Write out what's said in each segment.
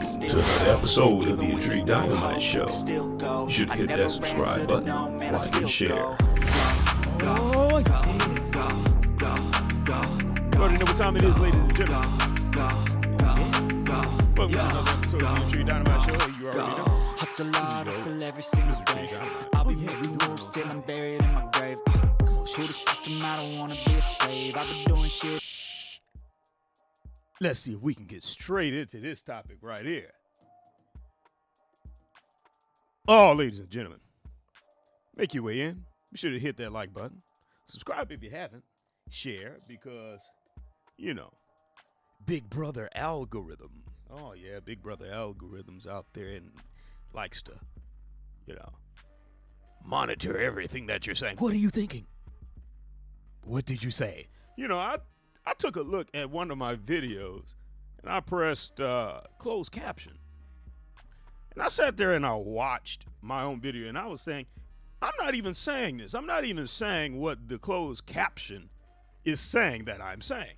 Welcome to another episode of the Intrigue Dynamite Show. You should hit that subscribe button, like and share. Oh, yeah. You already know what time it is, ladies and gentlemen. Welcome to another episode of the Intrigue Dynamite Show. You already know. Hustle hard, hustle every single day. I'll be making moves till I'm buried in my grave. To the system, I don't wanna be a slave. I've been doing shit. Let's see if we can get straight into this topic right here. Oh, ladies and gentlemen, make your way in. Be sure to hit that like button. Subscribe if you haven't. Share because, you know, Big Brother algorithm. Oh, yeah, Big Brother algorithm's out there and likes to, you know, monitor everything that you're saying. What are you thinking? What did you say? You know, I took a look at one of my videos and I pressed closed caption. And I sat there and I watched my own video and I was saying, I'm not even saying this. I'm not even saying what the closed caption is saying that I'm saying.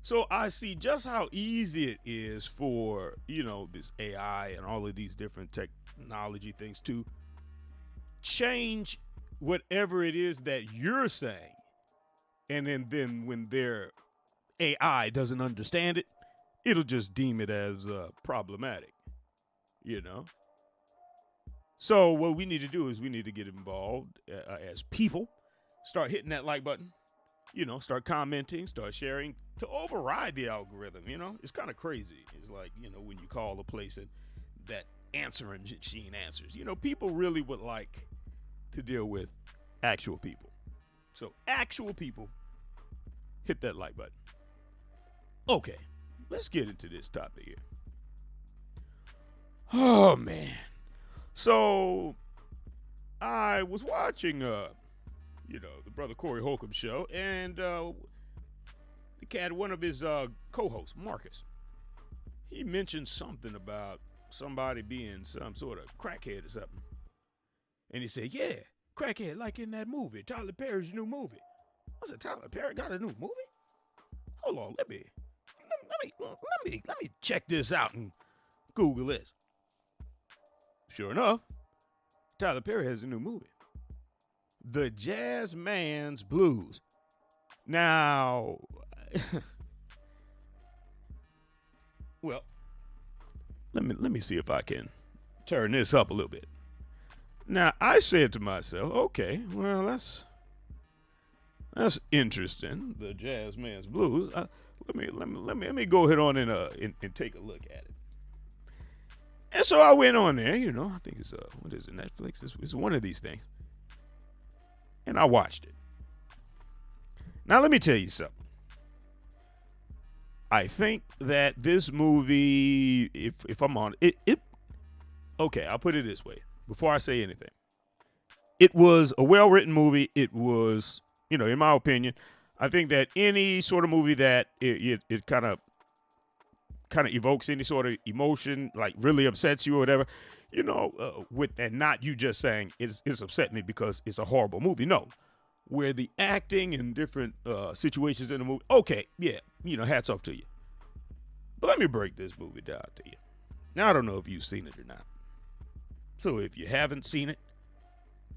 So I see just how easy it is for, you know, this AI and all of these different technology things to change whatever it is that you're saying. And then when their AI doesn't understand it, it'll just deem it as problematic, you know? So what we need to do is we need to get involved as people, start hitting that like button, you know, start commenting, start sharing to override the algorithm, you know? It's kind of crazy. It's like, you know, when you call a place and that answering machine answers. You know, people really would like to deal with actual people. So actual people, hit that like button. Okay, let's get into this topic here. Oh, man. So I was watching, you know, the brother Corey Holcomb show, and he had one of his co-hosts, Marcus. He mentioned something about somebody being some sort of crackhead or something. And he said, yeah, crackhead, like in that movie, Tyler Perry's new movie. I said, Tyler Perry got a new movie? Hold on, let me check this out and Google this. Sure enough, Tyler Perry has a new movie, The Jazzman'S Blues. Now, well, let me see if I can turn this up a little bit. Now, I said to myself, okay, well, that's interesting. The Jazzman'S Blues. Let me go ahead on and take a look at it. And so I went on there, you know, I think it's what is it, Netflix? It's one of these things. And I watched it. Now let me tell you something. I think that this movie, if I'm on it, okay, I'll put it this way before I say anything. It was a well-written movie. It was, you know, in my opinion, I think that any sort of movie that it kind of evokes any sort of emotion, like really upsets you or whatever, you know, and not you just saying it's upset me because it's a horrible movie. No, where the acting and different situations in the movie, okay, yeah, you know, hats off to you. But let me break this movie down to you. Now, I don't know if you've seen it or not. So if you haven't seen it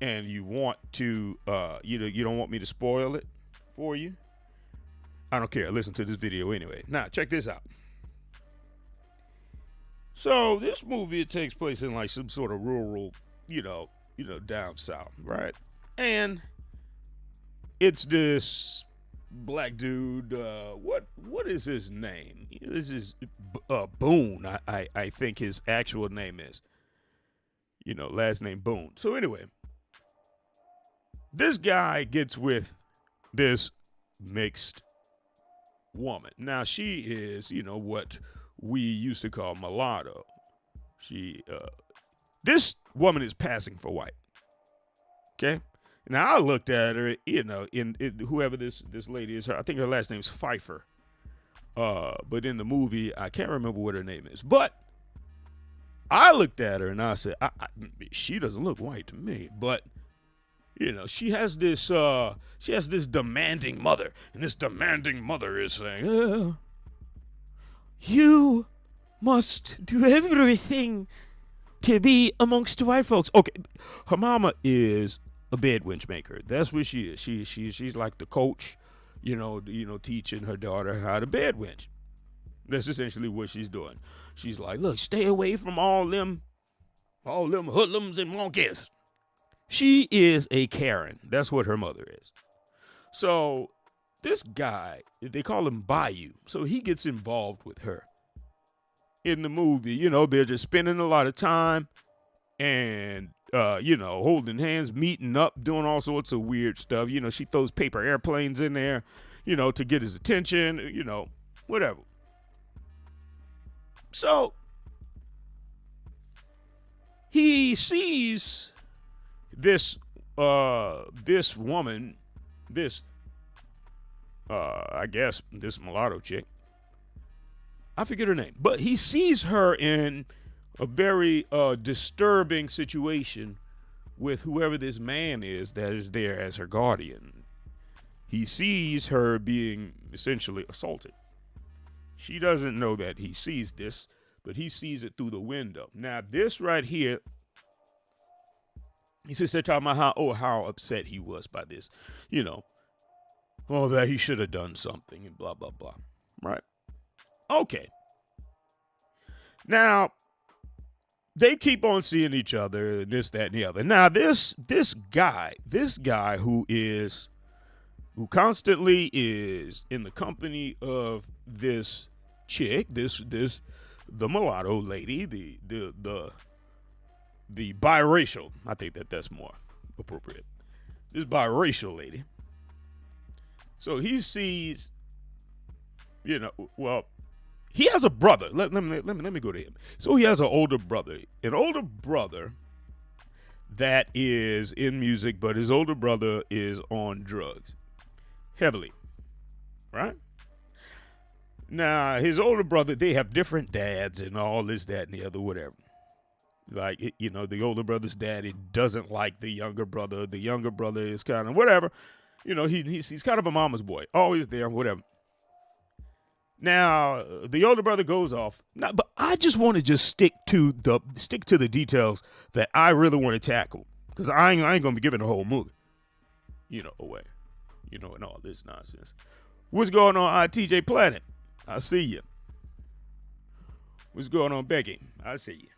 and you want to, you don't want me to spoil it for you, I don't care. Listen to this video anyway. Now, check this out. So this movie, it takes place in like some sort of rural, you know, down south, right? And it's this black dude. What is his name? This is Boone. I think his actual name is. You know, last name Boone. So anyway, this guy gets with this mixed woman. Now she is, you know, what we used to call mulatto. This woman is passing for white. Okay. Now I looked at her, you know, in whoever this lady is, I think her last name's Pfeiffer. But in the movie, I can't remember what her name is. But I looked at her and I said, she doesn't look white to me. But you know, she has this demanding mother, and this demanding mother is saying, you must do everything to be amongst the white folks. Okay, her mama is a bed winch maker. That's what she is. She's like the coach, teaching her daughter how to bed winch. That's essentially what she's doing. She's like, look, stay away from all them hoodlums and monkeys. She is a Karen. That's what her mother is. So this guy, they call him Bayou. So he gets involved with her. In the movie, they're just spending a lot of time and, holding hands, meeting up, doing all sorts of weird stuff. She throws paper airplanes in there, to get his attention, whatever. So he sees this woman, I guess this mulatto chick. I forget her name, but he sees her in a very disturbing situation with whoever this man is that is there as her guardian. He sees her being essentially assaulted. She doesn't know that he sees this, but he sees it through the window. Now, this right here, he sits there talking about how upset he was by this, that he should have done something and blah, blah, blah, right? Okay. Now, they keep on seeing each other, this, that, and the other. Now, this guy who constantly is in the company of this chick, the mulatto lady, the biracial. I think that's more appropriate. This biracial lady. So he sees, he has a brother. Let me go to him. So he has an older brother that is in music, but his older brother is on drugs, heavily, right? Now, his older brother, they have different dads and all this, that, and the other, whatever. Like, the older brother's daddy doesn't like the younger brother. The younger brother is kind of whatever. He's kind of a mama's boy, always there, whatever. Now, the older brother goes off. Now, but I just want to stick to the details that I really want to tackle, because I ain't gonna be giving the whole movie, away, and all this nonsense. What's going on, TJ Planet? I see you. What's going on, Becky? I see you.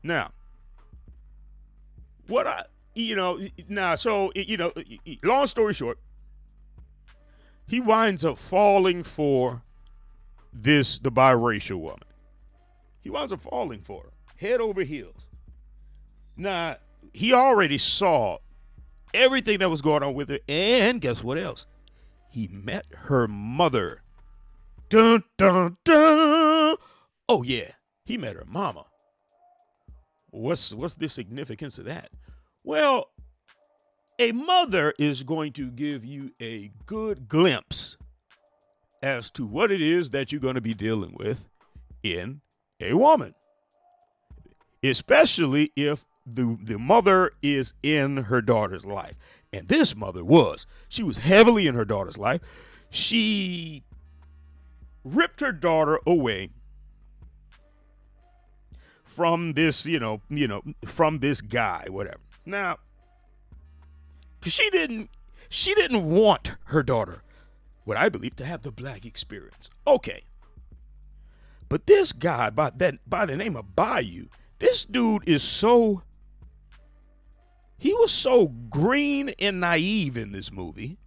Now, long story short, he winds up falling for the biracial woman. He winds up falling for her, head over heels. Now, he already saw everything that was going on with her, and guess what else? He met her mother. Dun, dun, dun. Oh, yeah, he met her mama. What's the significance of that? Well, a mother is going to give you a good glimpse as to what it is that you're going to be dealing with in a woman, especially if the mother is in her daughter's life. And this mother she was heavily in her daughter's life. She ripped her daughter away from this, from this guy, whatever. Now, she didn't want her daughter, what I believe, to have the black experience. Okay. But this guy by the name of Bayou, this dude he was so green and naive in this movie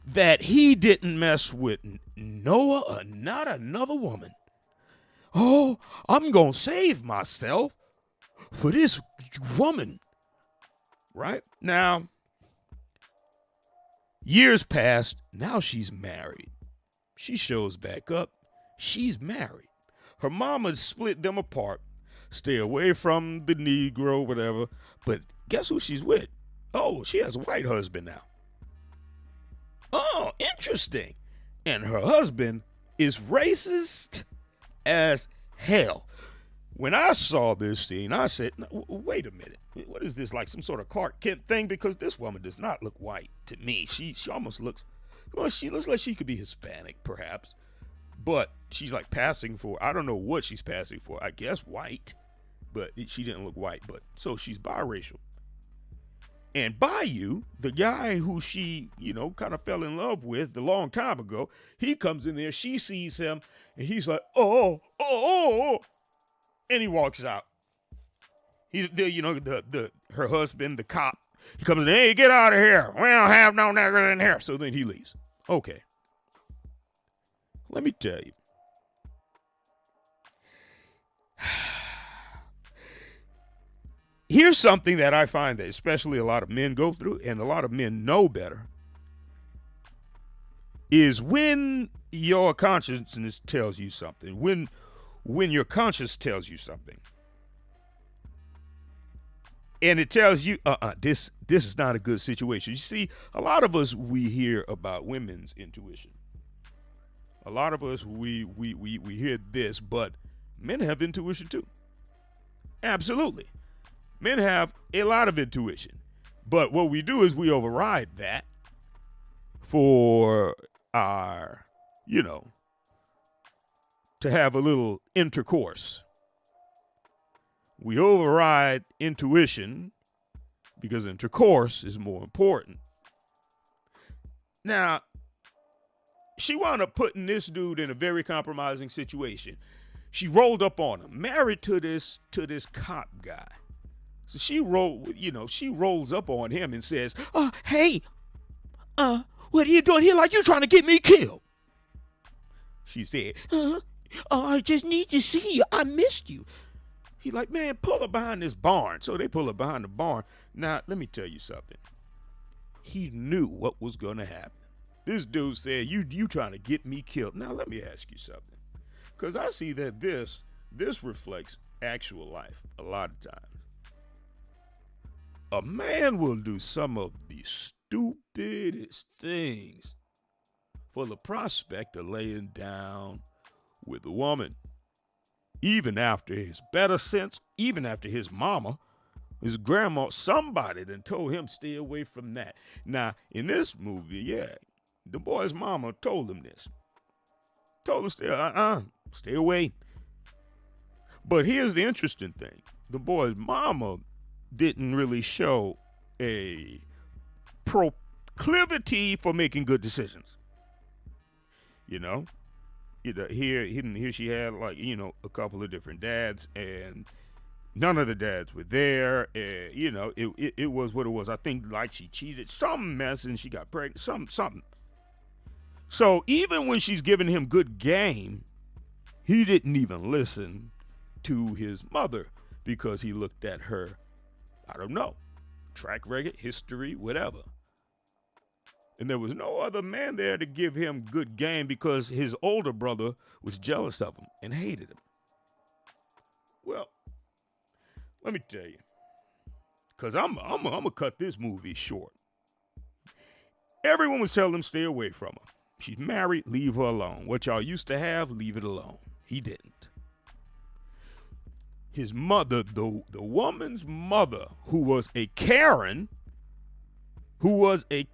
that he didn't mess with Noah or not another woman. Oh, I'm going to save myself for this woman. Right? Now, years passed. Now she's married. She shows back up. She's married. Her mama split them apart. Stay away from the Negro, whatever. But guess who she's with? Oh, she has a white husband now. Oh, interesting. And her husband is racist as hell. When I saw this scene, I said, wait a minute. What is this, like some sort of Clark Kent thing? Because this woman does not look white to me. She almost looks, she looks like she could be Hispanic, perhaps. But she's like passing for, I don't know what she's passing for. I guess white, but she didn't look white. But so she's biracial. And Bayou, the guy who she, kind of fell in love with a long time ago, he comes in there, she sees him, and he's like, oh, and he walks out. Her husband, the cop, he comes in, hey, get out of here. We don't have no nigger in here. So then he leaves. Okay. Let me tell you. Here's something that I find that especially a lot of men go through, and a lot of men know better, is when your consciousness tells you something, when your conscience tells you something, and it tells you, this is not a good situation. You see, a lot of us, we hear about women's intuition. A lot of us, we hear this, but men have intuition too. Absolutely. Men have a lot of intuition, but what we do is we override that for our, to have a little intercourse. We override intuition because intercourse is more important. Now, she wound up putting this dude in a very compromising situation. She rolled up on him, married to this cop guy. So she rolls up on him and says, hey, what are you doing here like you trying to get me killed? She said, I just need to see you. I missed you. He's like, man, pull her behind this barn. So they pull her behind the barn. Now, let me tell you something. He knew what was going to happen. This dude said, you trying to get me killed. Now, let me ask you something. Because I see that this reflects actual life a lot of times. A man will do some of the stupidest things for the prospect of laying down with a woman. Even after his better sense, even after his mama, his grandma, somebody done told him stay away from that. Now, in this movie, the boy's mama told him this. Told him stay away. But here's the interesting thing. The boy's mama didn't really show a proclivity for making good decisions. Here she had a couple of different dads, and none of the dads were there. It was what it was. I think she cheated, some mess, and she got pregnant, something. So even when she's giving him good game, he didn't even listen to his mother because he looked at her, I don't know, track record, history, whatever. And there was no other man there to give him good game because his older brother was jealous of him and hated him. Well, let me tell you, because I'm gonna cut this movie short. Everyone was telling him stay away from her. She's married, leave her alone. What y'all used to have, leave it alone. He didn't. His mother, the woman's mother, who was a Karen, who was a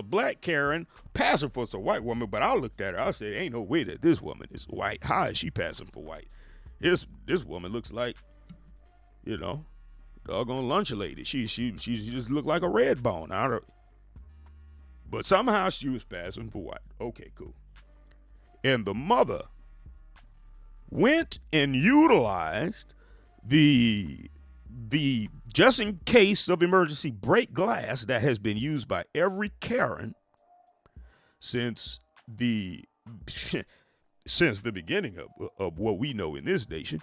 black Karen, passing for a white woman, but I looked at her, I said, ain't no way that this woman is white. How is she passing for white? This woman looks like, doggone lunch lady. She just looked like a red bone. But somehow she was passing for white. Okay, cool. And the mother went and utilized the just in case of emergency break glass that has been used by every Karen since the beginning of what we know in this nation.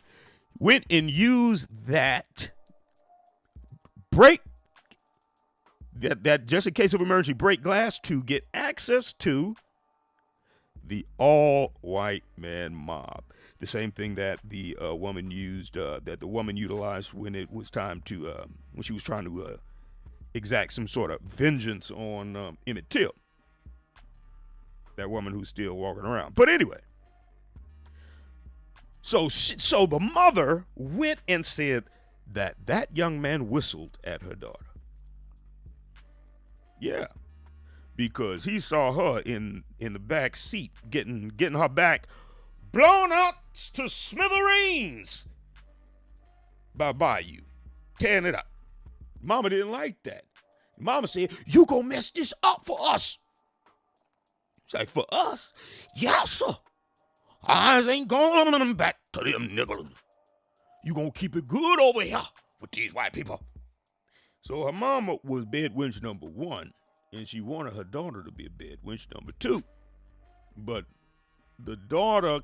Went and used that just in case of emergency break glass to get access to the all-white man mob. The same thing that the woman used, that the woman utilized when it was time to, when she was trying to exact some sort of vengeance on Emmett Till. That woman who's still walking around. But anyway, so the mother went and said that young man whistled at her daughter. Yeah, because he saw her in the back seat getting her back blown out to smithereens by Bayou, tearing it up. Mama didn't like that. Mama said, you gonna mess this up for us. It's like, for us? Yes, sir. Eyes ain't going back to them niggas. You gonna keep it good over here with these white people. So her mama was bed wench number 1, and she wanted her daughter to be a bed wench number 2. But the daughter,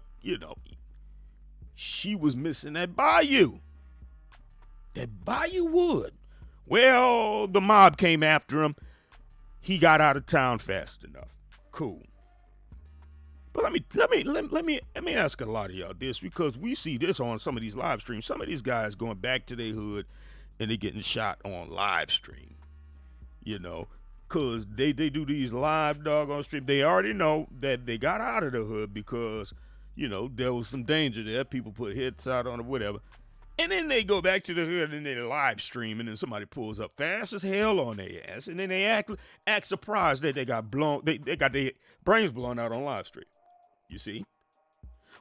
she was missing that bayou. That bayou wood. Well, the mob came after him. He got out of town fast enough. Cool. But let me ask a lot of y'all this, because we see this on some of these live streams. Some of these guys going back to their hood and they getting shot on live stream. Because they do these live doggone stream. They already know that they got out of the hood because, there was some danger there. People put hits out on it, whatever. And then they go back to the hood and they live stream, and then somebody pulls up fast as hell on their ass, and then they act surprised that they got their brains blown out on live stream. You see?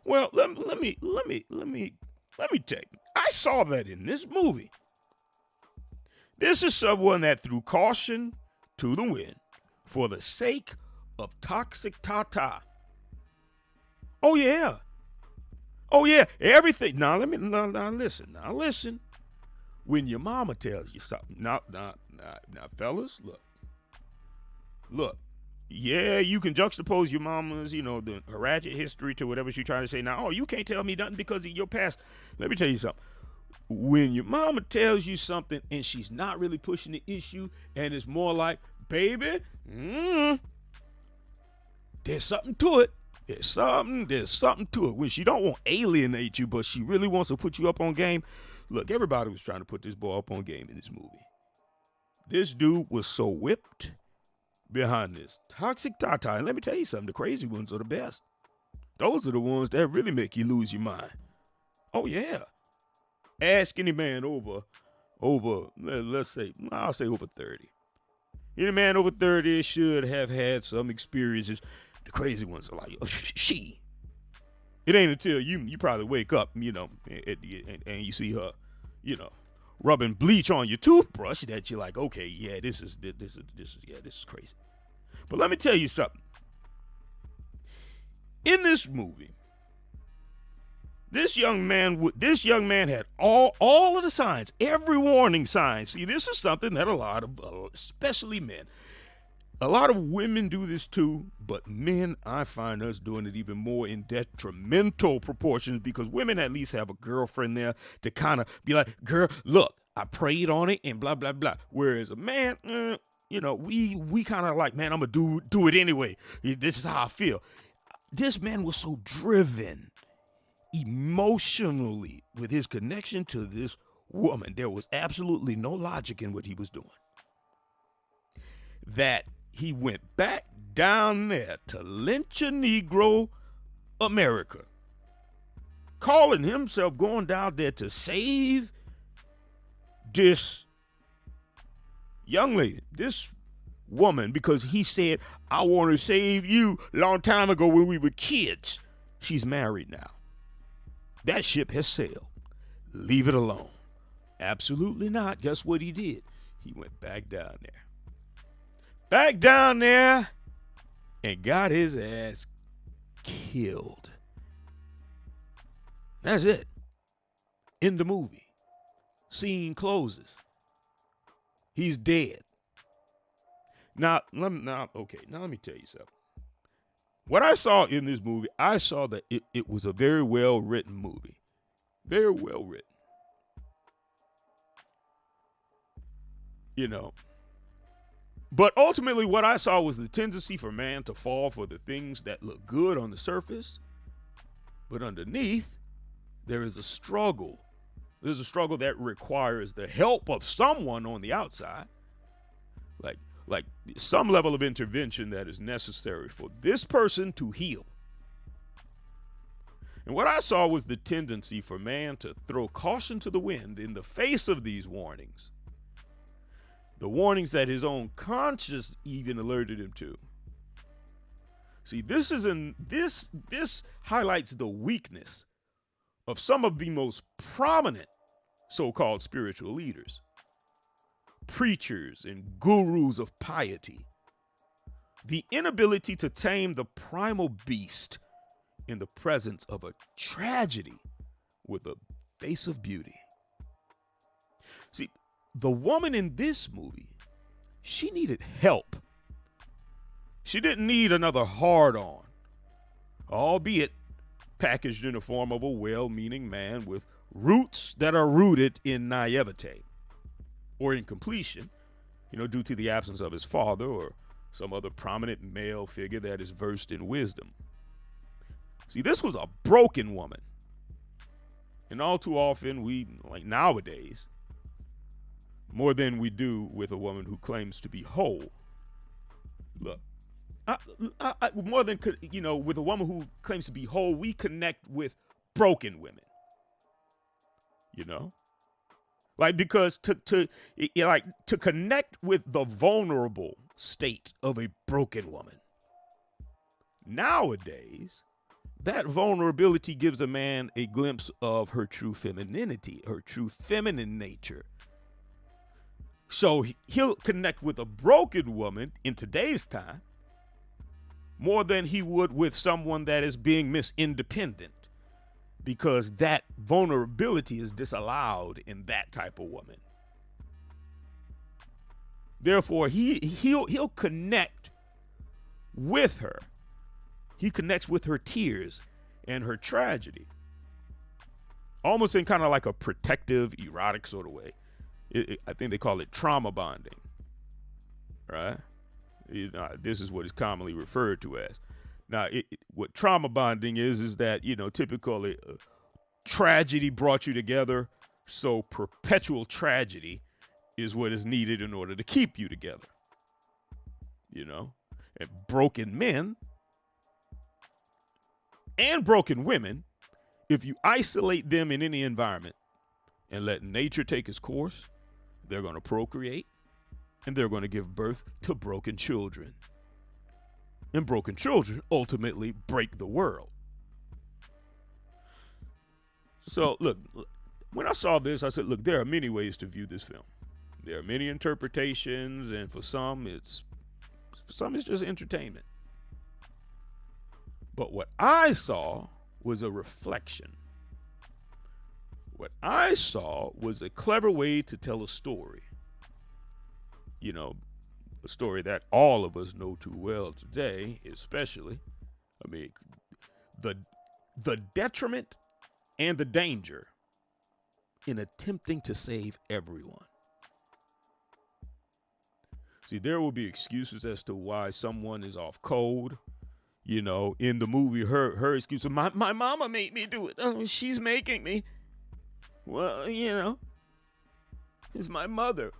Well, let me tell you. I saw that in this movie. This is someone that threw caution to the wind for the sake of toxic tata. Oh yeah. Everything. Now listen. When your mama tells you something, now, fellas, look. Yeah, you can juxtapose your mama's, the ratchet history to whatever she's trying to say. Now, you can't tell me nothing because of your past. Let me tell you something. When your mama tells you something and she's not really pushing the issue, and it's more like, baby, there's something to it. There's something to it. When she don't want to alienate you, but she really wants to put you up on game. Look, everybody was trying to put this boy up on game in this movie. This dude was so whipped behind this toxic tata. And let me tell you something, the crazy ones are the best. Those are the ones that really make you lose your mind. Oh, yeah. Ask any man over, let's say, I'll say over 30. Any man over 30 should have had some experiences. The crazy ones are like, she. It ain't until you probably wake up, and you see her, rubbing bleach on your toothbrush that you're like, okay, yeah, this is crazy. But let me tell you something. In this movie, this young man had all of the signs, every warning sign. See, this is something that a lot of, especially men, a lot of women do this too, but men, I find us doing it even more in detrimental proportions, because women at least have a girlfriend there to kind of be like, girl, look, I prayed on it and blah, blah, blah. Whereas a man, we kind of like, man, I'm going to do it anyway. This is how I feel. This man was so driven emotionally with his connection to this woman. There was absolutely no logic in what he was doing. That he went back down there to lynch a Negro America, calling himself going down there to save this young lady, this woman, because he said, I want to save you a long time ago when we were kids. She's married now. That ship has sailed. Leave it alone. Absolutely not. Guess what he did? He went back down there. Back down there and got his ass killed. That's it. In the movie. Scene closes. He's dead. Now let me tell you something. What I saw in this movie, I saw that it was a very well written movie. Very well written. But ultimately what I saw was the tendency for man to fall for the things that look good on the surface, but underneath there is a struggle. There's a struggle that requires the help of someone on the outside. Like some level of intervention that is necessary for this person to heal. And what I saw was the tendency for man to throw caution to the wind in the face of these warnings. The warnings that his own conscience even alerted him to. See, this highlights the weakness of some of the most prominent so-called spiritual leaders, preachers and gurus of piety. The inability to tame the primal beast in the presence of a tragedy with a face of beauty. See, the woman in this movie, she needed help. She didn't need another hard-on, albeit packaged in the form of a well-meaning man with roots that are rooted in naivete or incompletion, due to the absence of his father or some other prominent male figure that is versed in wisdom. See, this was a broken woman. And all too often, we, like nowadays, more than we do with a woman who claims to be whole. Look, more than, with a woman who claims to be whole, we connect with broken women. Because to connect with the vulnerable state of a broken woman. Nowadays, that vulnerability gives a man a glimpse of her true femininity, her true feminine nature. So he'll connect with a broken woman in today's time more than he would with someone that is being misindependent, because that vulnerability is disallowed in that type of woman. Therefore, he'll connect with her. He connects with her tears and her tragedy, almost in kind of like a protective, erotic sort of way. I think they call it trauma bonding, right? This is what is commonly referred to as. Now, what trauma bonding is that, typically tragedy brought you together, so perpetual tragedy is what is needed in order to keep you together. And broken men and broken women, if you isolate them in any environment and let nature take its course, they're going to procreate and they're going to give birth to broken children. And broken children ultimately break the world. So, look, when I saw this, I said, look, there are many ways to view this film. There are many interpretations, and for some it's just entertainment. But what I saw was a reflection. What I saw was a clever way to tell a story. A story that all of us know too well today, especially. The detriment and the danger in attempting to save everyone. See, there will be excuses as to why someone is off code. In the movie, her excuse, my mama made me do it. Oh, she's making me. Well, it's my mother.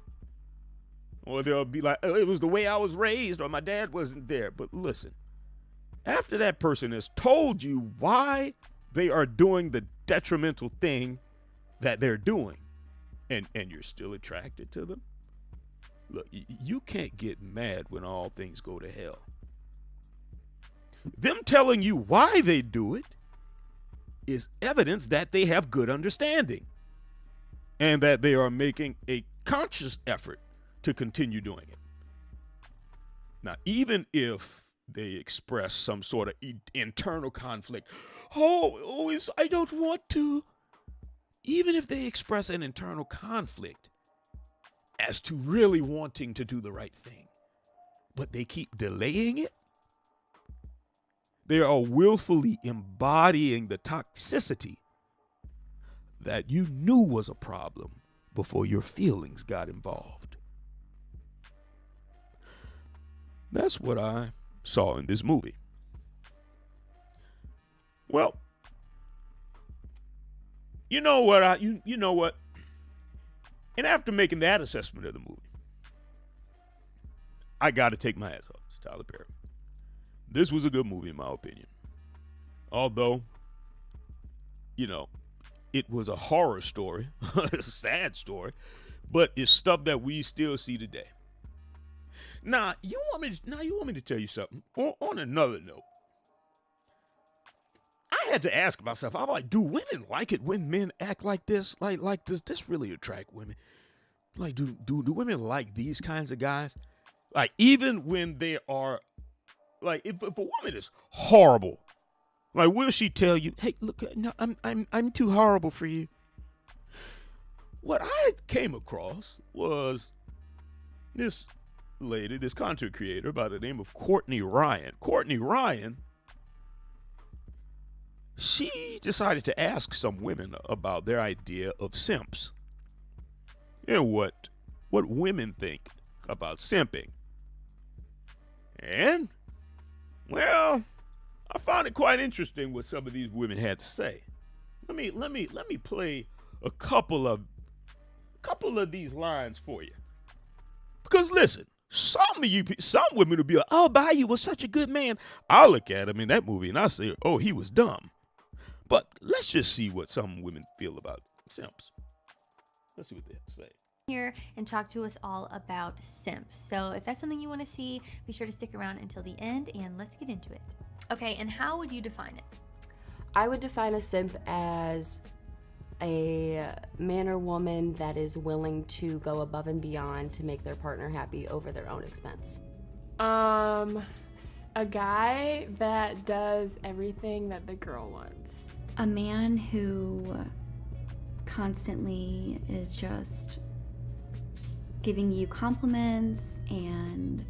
Or they'll be like, oh, it was the way I was raised, or my dad wasn't there. But listen, after that person has told you why they are doing the detrimental thing that they're doing, and you're still attracted to them, look, you can't get mad when all things go to hell. Them telling you why they do it is evidence that they have good understanding and that they are making a conscious effort to continue doing it. Now, even if they express some sort of internal conflict, I don't want to. Even if they express an internal conflict as to really wanting to do the right thing, but they keep delaying it, they are willfully embodying the toxicity that you knew was a problem before your feelings got involved. That's what I saw in this movie. Well, you know what? You know what? And after making that assessment of the movie, I got to take my hats off to Tyler Perry. This was a good movie, in my opinion. Although, it was a horror story, a sad story, but it's stuff that we still see today. Now, you want me to tell you something on another note. I had to ask myself, I'm like, do women like it when men act like this? Like does this really attract women? Like, do women like these kinds of guys? Like, even when they are, like, if a woman is horrible, like, will she tell you, hey, look, no, I'm too horrible for you? What I came across was this lady, this content creator by the name of Courtney Ryan. Courtney Ryan, she decided to ask some women about their idea of simps and what women think about simping. And, well, I found it quite interesting what some of these women had to say. Let me play a couple of these lines for you. Because listen, some women will be like, oh, Bayou was such a good man. I look at him in that movie and I say, oh, he was dumb. But let's just see what some women feel about simps. Let's see what they have to say. Here and talk to us all about simps. So if that's something you want to see, be sure to stick around until the end and let's get into it. Okay, and how would you define it? I would define a simp as a man or woman that is willing to go above and beyond to make their partner happy over their own expense. A guy that does everything that the girl wants. A man who constantly is just giving you compliments and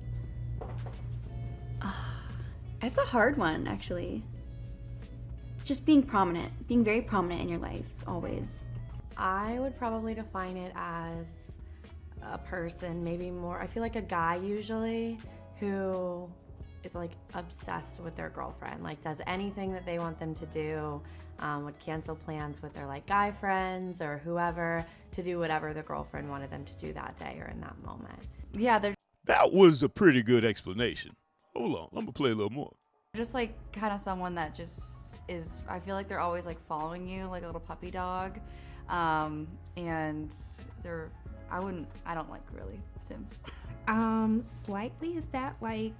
it's a hard one, actually. Just being prominent, being very prominent in your life, always. I would probably define it as a person, maybe more, I feel like a guy usually, who is like obsessed with their girlfriend, like does anything that they want them to do, would cancel plans with their like guy friends or whoever to do whatever the girlfriend wanted them to do that day or in that moment. Yeah, they're That was a pretty good explanation. Hold on, I'm gonna play a little more. just like kind of someone that just is, I feel like they're always like following you like a little puppy dog, and they're, I don't like really simps. Slightly, is that like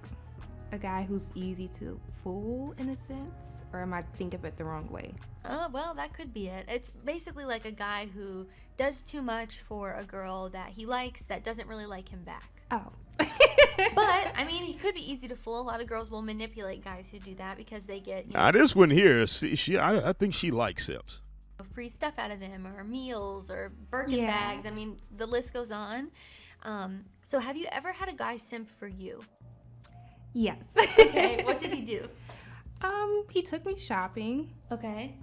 a guy who's easy to fool in a sense, or am I thinking of it the wrong way? Well, that could be it. It's basically like a guy who does too much for a girl that he likes that doesn't really like him back. Oh. But, I mean, he could be easy to fool. A lot of girls will manipulate guys who do that because they get, Now, this one here, I think she likes simps. free stuff out of him or meals or Birkin bags. I mean, the list goes on. So have you ever had a guy simp for you? Yes. Okay, what did he do? He took me shopping. Okay.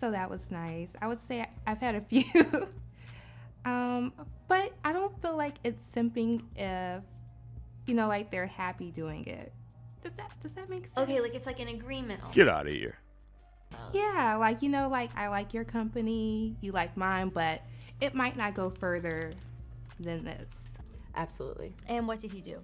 So that was nice. I would say I've had a few. But I don't feel like it's simping if, like they're happy doing it. Does that make sense? Okay, like it's like an agreement. Get out of here. Yeah, like, like I like your company, you like mine, but it might not go further than this. Absolutely. And what did he do?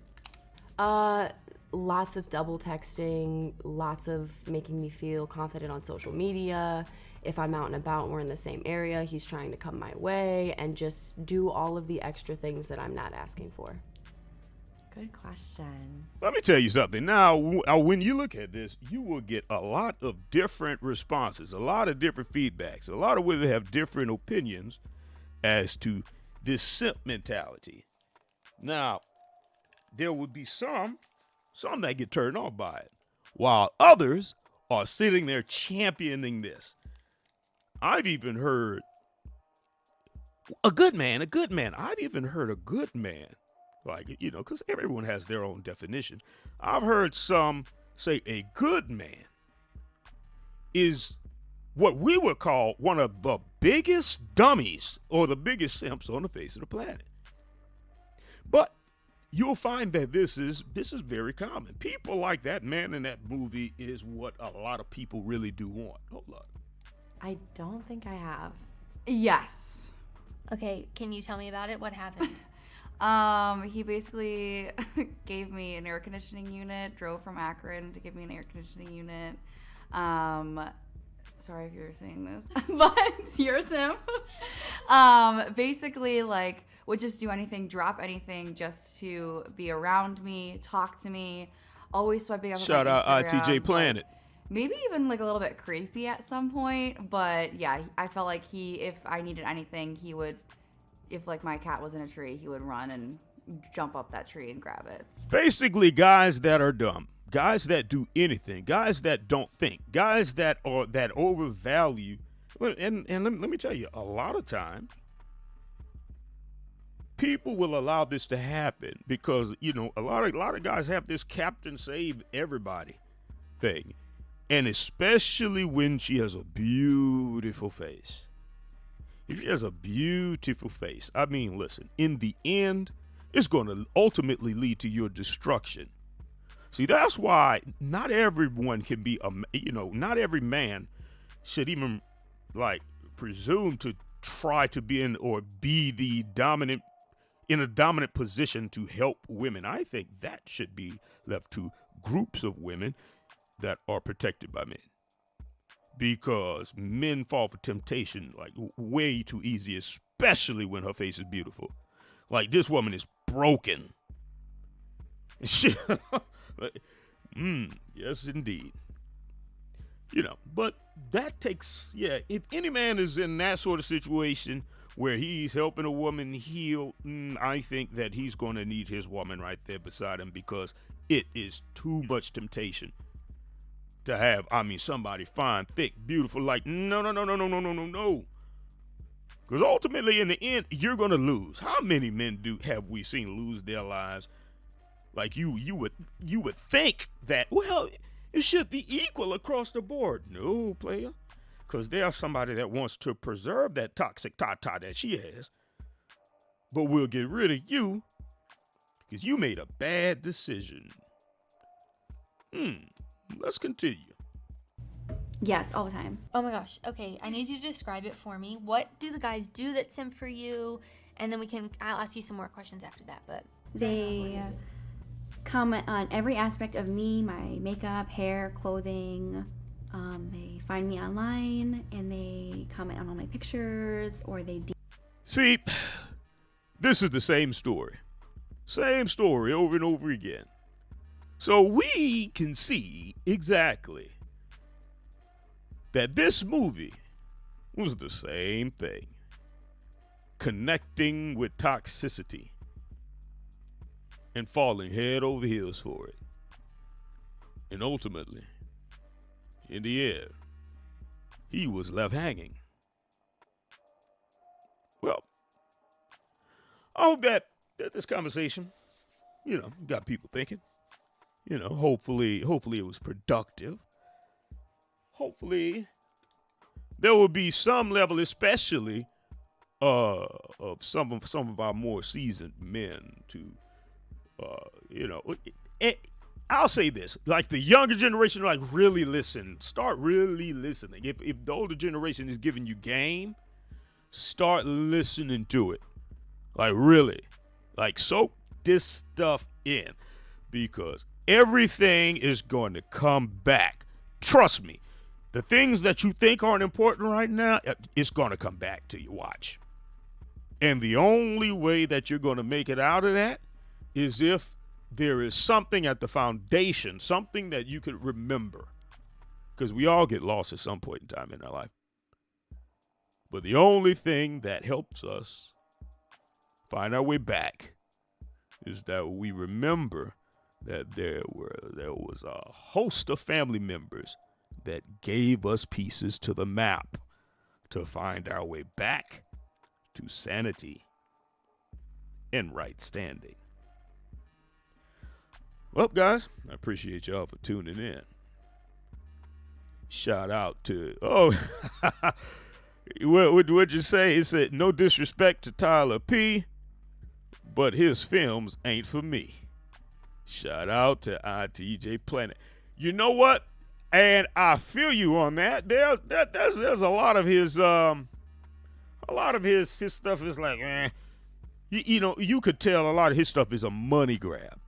Lots of double texting, lots of making me feel confident on social media. If I'm out and about and we're in the same area, he's trying to come my way and just do all of the extra things that I'm not asking for. good question. Let me tell you something. Now, when you look at this, you will get a lot of different responses, a lot of different feedbacks. A lot of women have different opinions as to this simp mentality. Now, there would be some that get turned off by it, while others are sitting there championing this. I've even heard a good man. I've even heard a good man, like, because everyone has their own definition. I've heard some say a good man is what we would call one of the biggest dummies or the biggest simps on the face of the planet. But you'll find that this is very common. People like that man in that movie is what a lot of people really do want. Hold on. I don't think I have. Yes. Okay, can you tell me about it? What happened? He basically gave me an air conditioning unit, drove from Akron to give me an air conditioning unit. Sorry if you're seeing this, but you're Sim. Basically, like, would just do anything, drop anything just to be around me, talk to me, always swiping up Shout on my out Instagram, ITJ Planet. maybe even like a little bit creepy at some point. But yeah, I felt like if I needed anything, he would, if like my cat was in a tree, he would run and jump up that tree and grab it. Basically, guys that are dumb, guys that do anything, guys that don't think, guys that overvalue. And let me tell you, a lot of times, people will allow this to happen because, you know, a lot of guys have this captain save everybody thing. And especially when she has a beautiful face. If she has a beautiful face, I mean, listen, in the end, it's going to ultimately lead to your destruction. See, that's why not everyone can be, not every man should even like presume to try to be in a dominant position to help women. I think that should be left to groups of women that are protected by men, because men fall for temptation like way too easy, especially when her face is beautiful. Like, this woman is broken. She, yes, indeed. You know, but that takes, if any man is in that sort of situation where he's helping a woman heal, I think that he's going to need his woman right there beside him, because it is too much temptation to have, somebody fine, thick, beautiful, like, no. Because ultimately, in the end, you're going to lose. How many men have we seen lose their lives? Like, you would think that, well, it should be equal across the board. No, player. Because there's somebody that wants to preserve that toxic ta-ta that she has. But we'll get rid of you because you made a bad decision. Let's continue. Yes, all the time. Oh my gosh. Okay, I need you to describe it for me. What do the guys do that simp for you? And then I'll ask you some more questions after that. But They comment on every aspect of me, my makeup, hair, clothing. They find me online and they comment on all my pictures, or they See, this is the same story. Same story over and over again. So we can see exactly that this movie was the same thing. Connecting with toxicity and falling head over heels for it. And ultimately, in the end, he was left hanging. Well, I hope that this conversation, got people thinking. Hopefully it was productive. Hopefully there will be some level, especially of some of our more seasoned men to, I'll say this, like the younger generation, like really listen, start really listening. If the older generation is giving you game, start listening to it. Like really, like soak this stuff in, because everything is going to come back. Trust me. The things that you think aren't important right now, it's going to come back to you. Watch. And the only way that you're going to make it out of that is if there is something at the foundation, something that you could remember. Because we all get lost at some point in time in our life. But the only thing that helps us find our way back is that we remember that there was a host of family members that gave us pieces to the map to find our way back to sanity and right standing. Well, guys, I appreciate y'all for tuning in. Shout out to, what'd you say? It said, no disrespect to Tyler P., but his films ain't for me. Shout out to ITJ Planet. You know what? And I feel you on that. There's a lot of his stuff is like, you could tell a lot of his stuff is a money grab.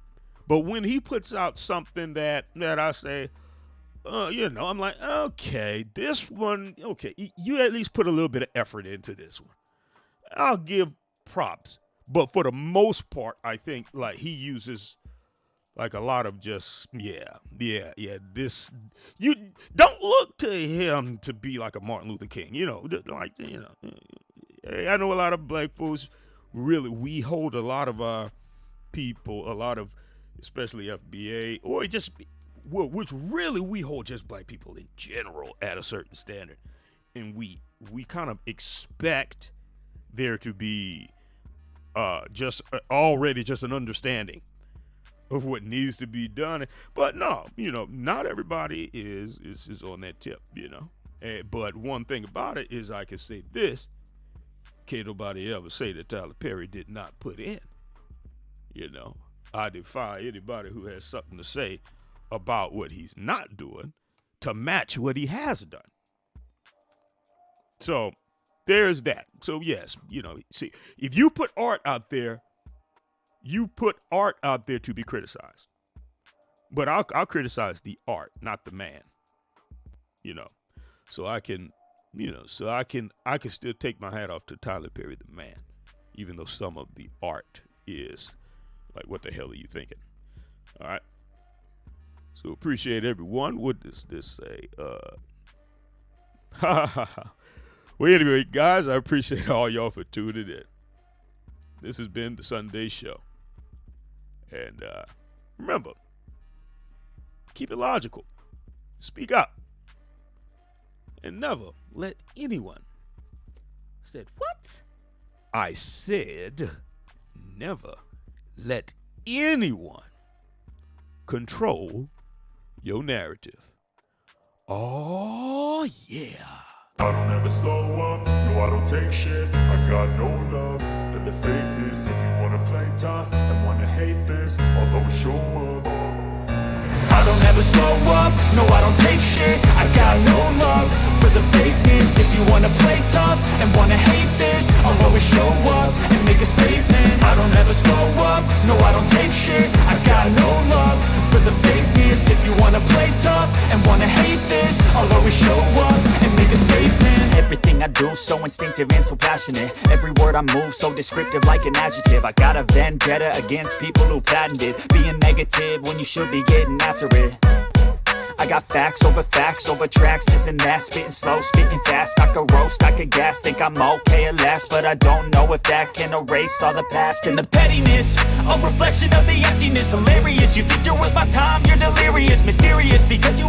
But when he puts out something that I say, I'm like, okay, this one, okay, you at least put a little bit of effort into this one. I'll give props. But for the most part, I think like he uses like a lot of just, this, you don't look to him to be like a Martin Luther King, I know a lot of black folks, really, we hold a lot of our people, especially FBA, or just, which really we hold just black people in general at a certain standard. And we kind of expect there to be just an understanding of what needs to be done. But no, not everybody is on that tip, But one thing about it is I can say this. Can't nobody ever say that Tyler Perry did not put in. I defy anybody who has something to say about what he's not doing to match what he has done. So there's that. So yes, see, if you put art out there, you put art out there to be criticized. But I'll criticize the art, not the man. So I can still take my hat off to Tyler Perry, the man, even though some of the art is like, what the hell are you thinking? All right. So appreciate everyone. What does this say? Well, anyway, guys, I appreciate all y'all for tuning in. This has been the Sunday Show. And remember, keep it logical. Speak up. And never let anyone. Said what? I said never let anyone control your narrative. Oh, yeah. I don't ever slow up, no I don't take shit. I got no love for the fakeness. If you wanna play tough and wanna hate this, I'll always show up. I don't ever slow up, no I don't take shit. I got no love for the fakeness. If you wanna play tough and wanna hate this, I'll always show up and make a statement. I don't ever slow up, no I don't take shit. I got no love for the fakeness. If you wanna play tough and wanna hate this, I'll always show up and make a statement. Everything I do so instinctive and so passionate. Every word I move so descriptive like an adjective. I got a vendetta against people who patented being negative when you should be getting after it. I got facts over tracks, this and that. Spitting slow, spitting fast. I could roast, I could gas. Think I'm okay at last, but I don't know if that can erase all the past. And the pettiness, a reflection of the emptiness. Hilarious, you think you're worth my time, you're delirious. Mysterious, because you